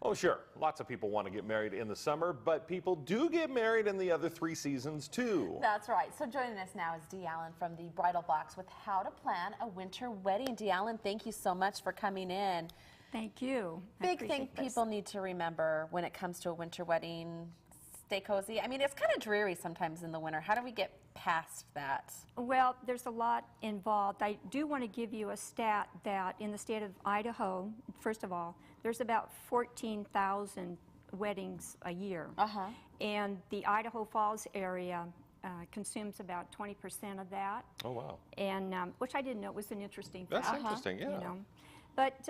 Oh, sure. Lots of people want to get married in the summer, but people do get married in the other 3 seasons, too. That's right. So joining us now is Dee Allen from the Bridal Box with how to plan a winter wedding. Dee Allen, thank you so much for coming in. Thank you. Big thing people need to remember when it comes to a winter wedding. Stay cozy. I mean, it's kind of dreary sometimes in the winter. How do we get past that? Well, there's a lot involved. I do want to give you a stat that in the state of Idaho, first of all, there's about 14,000 weddings a year. And the Idaho Falls area consumes about 20% of that. Oh, wow. And which I didn't know was an interesting fact. That's interesting, yeah. You know. But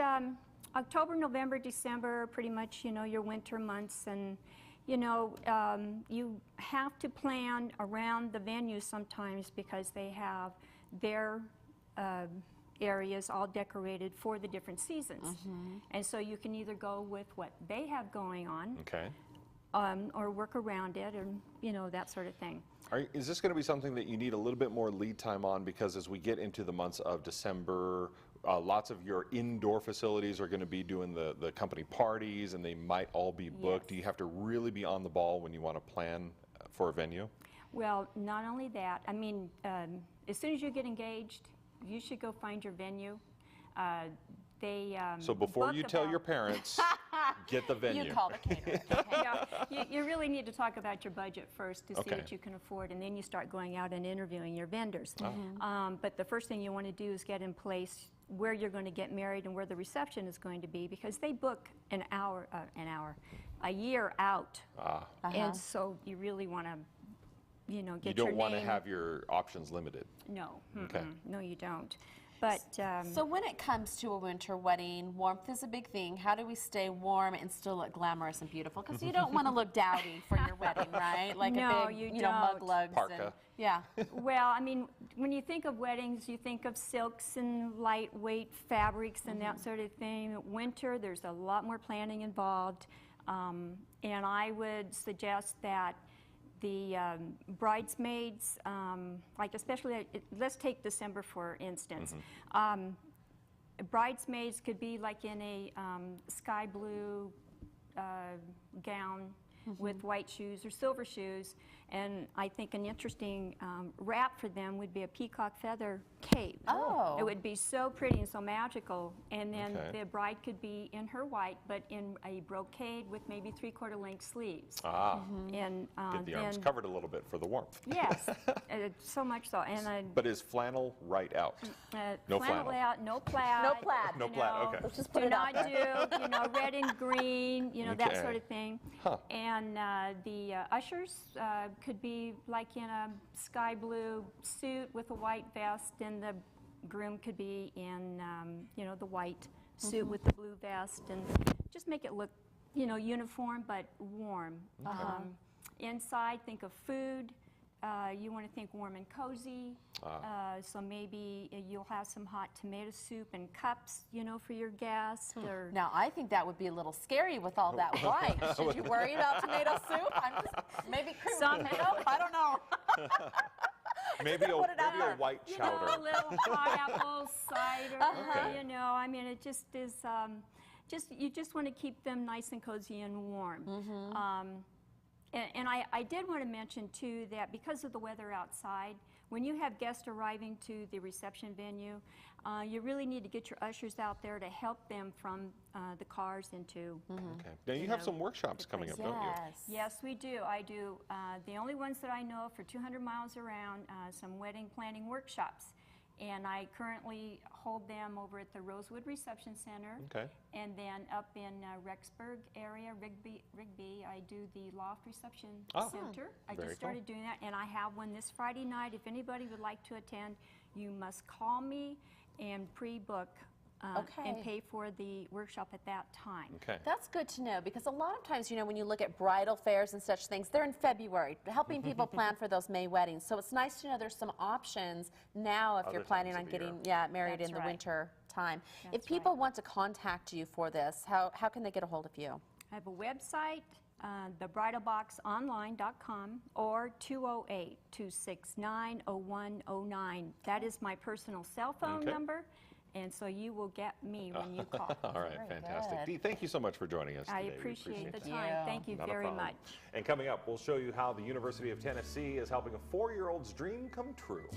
October, November, December, pretty much, you know, your winter months, and you know, you have to plan around the venues sometimes because they have their areas all decorated for the different seasons. And so you can either go with what they have going on, okay, or work around it, or you know, that sort of thing. Is this going to be something that you need a little bit more lead time on, because as we get into the months of December, lots of your indoor facilities are going to be doing the company parties, and they might all be booked. Yes. Do you have to really be on the ball when you want to plan for a venue? Well, not only that, I mean, as soon as you get engaged, you should go find your venue. So before you tell your parents, get the venue. You call the caterer. Yeah, you really need to talk about your budget first to see what you can afford, and then you start going out and interviewing your vendors. But the first thing you want to do is get in place where you're going to get married and where the reception is going to be, because they book a year out. And so you really want to, you know, get your name. You don't want to have your options limited. No. Okay. No, you don't. But so when it comes to a winter wedding, warmth is a big thing. How do we stay warm and still look glamorous and beautiful? Because you don't want to look dowdy for your wedding, right? Like no, a big, you know, don't. mug lugs. Parka. Well, I mean, when you think of weddings, you think of silks and lightweight fabrics and that sort of thing. Winter, there's a lot more planning involved. And I would suggest that the bridesmaids, like especially, let's take December for instance. Bridesmaids could be like in a sky blue gown with white shoes or silver shoes, and I think an interesting wrap for them would be a peacock feather cape. Oh. It would be so pretty and so magical, and then the bride could be in her white, but in a brocade with maybe 3/4 length sleeves. And Get the arms covered a little bit for the warmth. Yes, so much so. And but is flannel right out? No flannel out, no plaid. No plaid. No plaid, okay. Let's just put Do it out not there. do, you know, red and green, you know, that sort of thing. And the ushers could be like in a sky blue suit with a white vest, and the groom could be in, you know, the white suit with the blue vest, and just make it look, you know, uniform but warm. Inside, think of food. You want to think warm and cozy. So maybe you'll have some hot tomato soup and cups, you know, for your guests. Or Now, I think that would be a little scary with all that white. Should you worry about tomato soup? I'm just, maybe cream tomato? I don't know. maybe a white chowder. You know, a little hot apple cider. You know, I mean, it just is. You just want to keep them nice and cozy and warm. And I did want to mention, too, that because of the weather outside, when you have guests arriving to the reception venue, you really need to get your ushers out there to help them from the cars into. Now, you have some workshops coming up, don't you? Yes, we do. I do. The only ones that I know for 200 miles around, some wedding planning workshops. And I currently hold them over at the Rosewood Reception Center. And then up in Rexburg area, Rigby, I do the Loft Reception Center. I just started doing that, and I have one this Friday night. If anybody would like to attend, you must call me and pre-book and pay for the workshop at that time. That's good to know, because a lot of times, you know, when you look at bridal fairs and such things, they're in February, helping people plan for those May weddings. So it's nice to know there's some options now if you're planning on getting married in the winter time. If people want to contact you for this, how can they get a hold of you? I have a website, thebridalboxonline.com, or 208-269-0109. That is my personal cell phone number. And so you will get me when you call. All right, Very fantastic. good. Dee, thank you so much for joining us I today. We appreciate the Thank time. you. Thank you Not a very problem. much. And coming up, we'll show you how the University of Tennessee is helping a 4-year-old's dream come true.